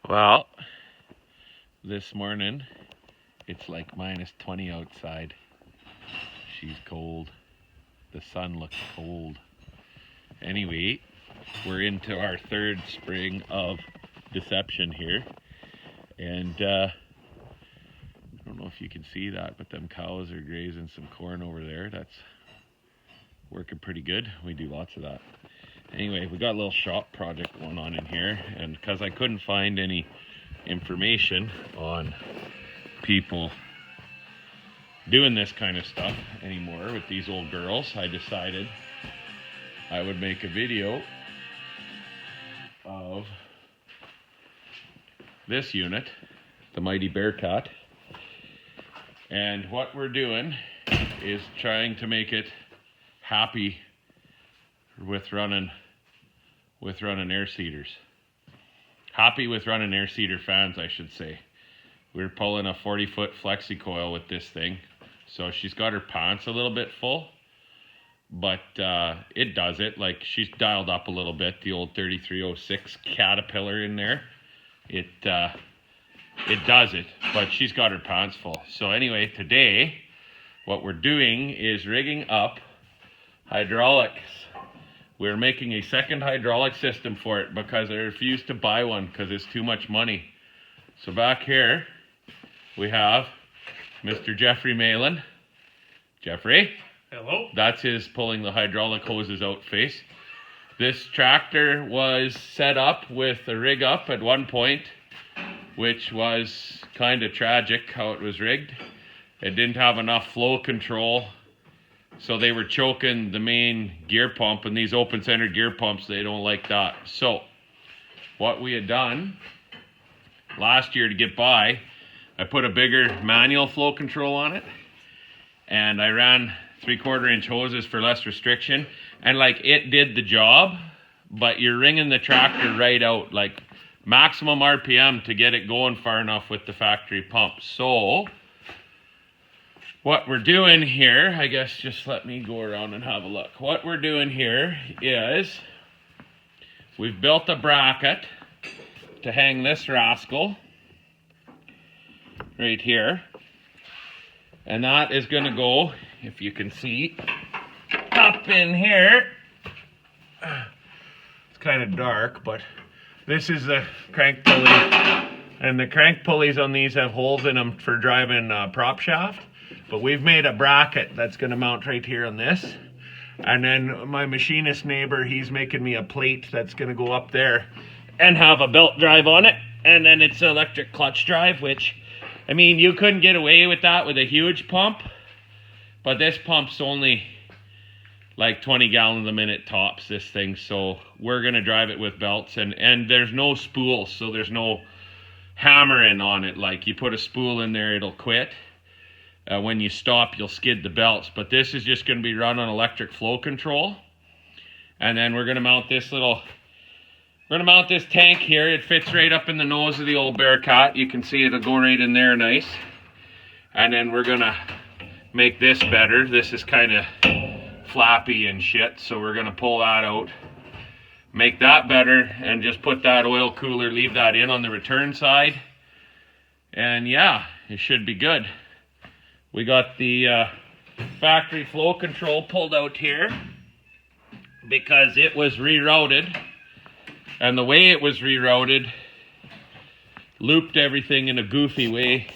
Well, this morning it's like -20 outside. She's cold. The sun looks cold. Anyway, we're into our third spring of deception here. And I don't know if you can see that, but them cows are grazing some corn over there. That's working pretty good. We do lots of that. Anyway, we got a little shop project going on in here, and because I couldn't find any information on people doing this kind of stuff anymore with these old girls, I decided I would make a video of this unit, the Mighty Bearcat, and what we're doing is trying to make it happy with running air seeders. Happy with running air seeder fans, I should say. We're pulling a 40-foot flexi coil with this thing, so she's got her pants a little bit full, but it does it. Like, she's dialed up a little bit. The old 3306 Caterpillar in there, it does it, but she's got her pants full. So anyway, today what we're doing is rigging up hydraulics. We're making a second hydraulic system for it because I refuse to buy one because it's too much money. So back here we have Mr. Jeffrey Malin. Jeffrey? Hello? That's his pulling the hydraulic hoses out face. This tractor was set up with a rig up at one point, which was kind of tragic how it was rigged. It didn't have enough flow control, so they were choking the main gear pump, and these open center gear pumps, they don't like that. So what we had done last year to get by, I put a bigger manual flow control on it, and I ran 3/4 inch hoses for less restriction, and like, it did the job, but you're wringing the tractor right out, like maximum RPM to get it going far enough with the factory pump. So what we're doing here, I guess just let me go around and have a look. What we're doing here is we've built a bracket to hang this rascal right here. And that is going to go, if you can see, up in here. It's kind of dark, but this is the crank pulley. And the crank pulleys on these have holes in them for driving prop shaft. But we've made a bracket that's going to mount right here on this. And then my machinist neighbor, he's making me a plate that's going to go up there and have a belt drive on it. And then it's an electric clutch drive, which, I mean, you couldn't get away with that with a huge pump. But this pump's only like 20 gallons a minute tops, this thing. So we're going to drive it with belts. And there's no spools, so there's no hammering on it. Like, you put a spool in there, it'll quit. When you stop, you'll skid the belts. But this is just going to be run on electric flow control. And then we're going to mount this tank here. It fits right up in the nose of the old Bearcat. You can see it'll go right in there nice. And then we're going to make this better. This is kind of flappy and shit, so we're going to pull that out, make that better, and just put that oil cooler, leave that in on the return side. And yeah, it should be good. We got the factory flow control pulled out here because it was rerouted, and the way it was rerouted looped everything in a goofy way.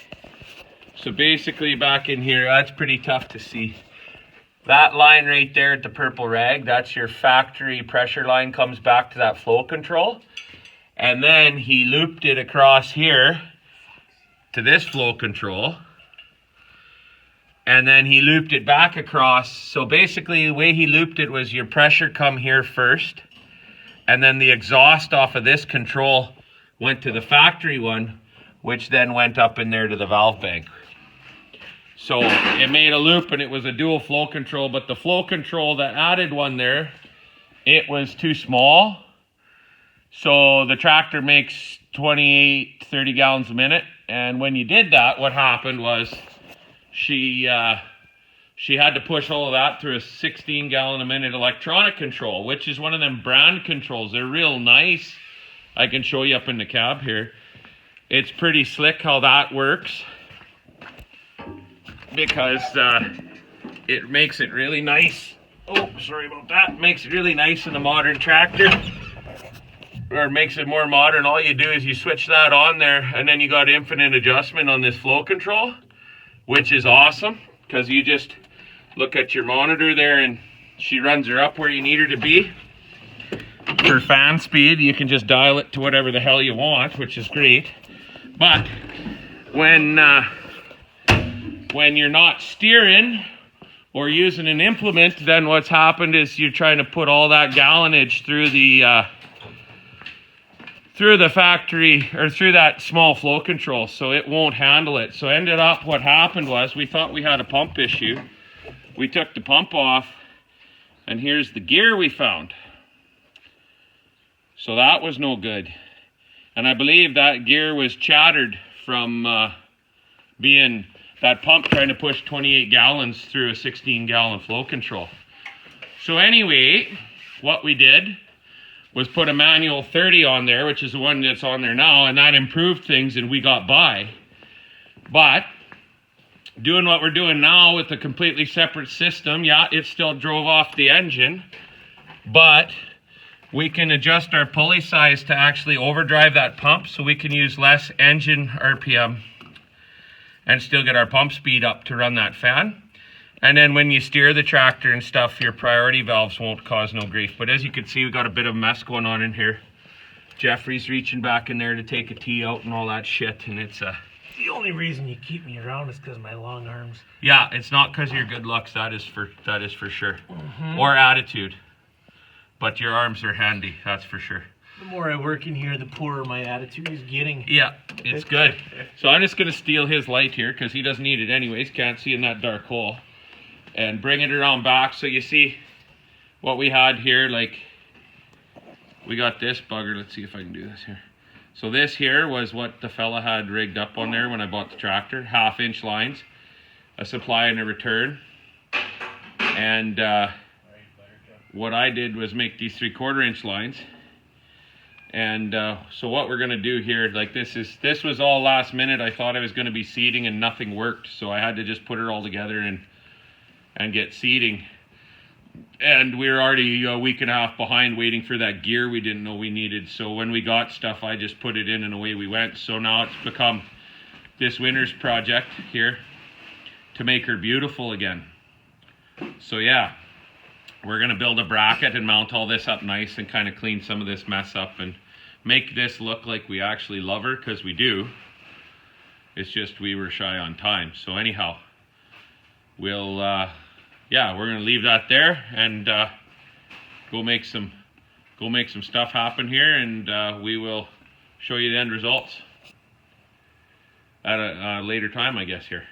So basically back in here, that's pretty tough to see. That line right there at the purple rag, that's your factory pressure line, comes back to that flow control. And then he looped it across here to this flow control. And then he looped it back across. So basically the way he looped it was your pressure come here first, and then the exhaust off of this control went to the factory one, which then went up in there to the valve bank. So it made a loop, and it was a dual flow control, but the flow control that added one there, it was too small. So the tractor makes 28, 30 gallons a minute. And when you did that, what happened was she had to push all of that through a 16 gallon a minute electronic control, which is one of them brand controls. They're real nice. I can show you up in the cab here. it's pretty slick how that works, because it makes it really nice. Oh, sorry about that. Makes it really nice in a modern tractor, or makes it more modern. All you do is you switch that on there, and then you got infinite adjustment on this flow control, which is awesome, because you just look at your monitor there and she runs her up where you need her to be. For fan speed, you can just dial it to whatever the hell you want, which is great. But when you're not steering or using an implement, then what's happened is you're trying to put all that gallonage through the factory, or through that small flow control, so it won't handle it. So ended up, what happened was, we thought we had a pump issue. We took the pump off, and here's the gear we found. So that was no good. And I believe that gear was chattered from being that pump trying to push 28 gallons through a 16-gallon flow control. So anyway, what we did was put a manual 30 on there, which is the one that's on there now, and that improved things and we got by. But doing what we're doing now with a completely separate system, yeah, it still drove off the engine, but we can adjust our pulley size to actually overdrive that pump, so we can use less engine RPM and still get our pump speed up to run that fan. And then when you steer the tractor and stuff, your priority valves won't cause no grief. But as you can see, we got a bit of mess going on in here. Jeffrey's reaching back in there to take a tee out and all that shit, and it's The only reason you keep me around is because of my long arms. Yeah, it's not because of your good looks, that is for sure. Or attitude. But your arms are handy, that's for sure. The more I work in here, the poorer my attitude is getting. Yeah, it's good. So I'm just going to steal his light here, because he doesn't need it anyways, can't see in that dark hole. And bring it around back, so you see what we had here. Like, we got this bugger. Let's see if I can do this here. So this here was what the fella had rigged up on there when I bought the tractor. 1/2-inch lines, a supply and a return. And what I did was make these 3/4-inch lines. And so what we're going to do here, like this was all last minute. I thought I was going to be seating and nothing worked, so I had to just put it all together and get seating. And we were already a week and a half behind waiting for that gear we didn't know we needed. So when we got stuff, I just put it in and away we went. So now it's become this winter's project here to make her beautiful again. So yeah, we're gonna build a bracket and mount all this up nice and kind of clean some of this mess up and make this look like we actually love her, because we do. It's just we were shy on time. So anyhow, we'll yeah, we're gonna leave that there and go make some stuff happen here, and we will show you the end results at a later time, I guess, here.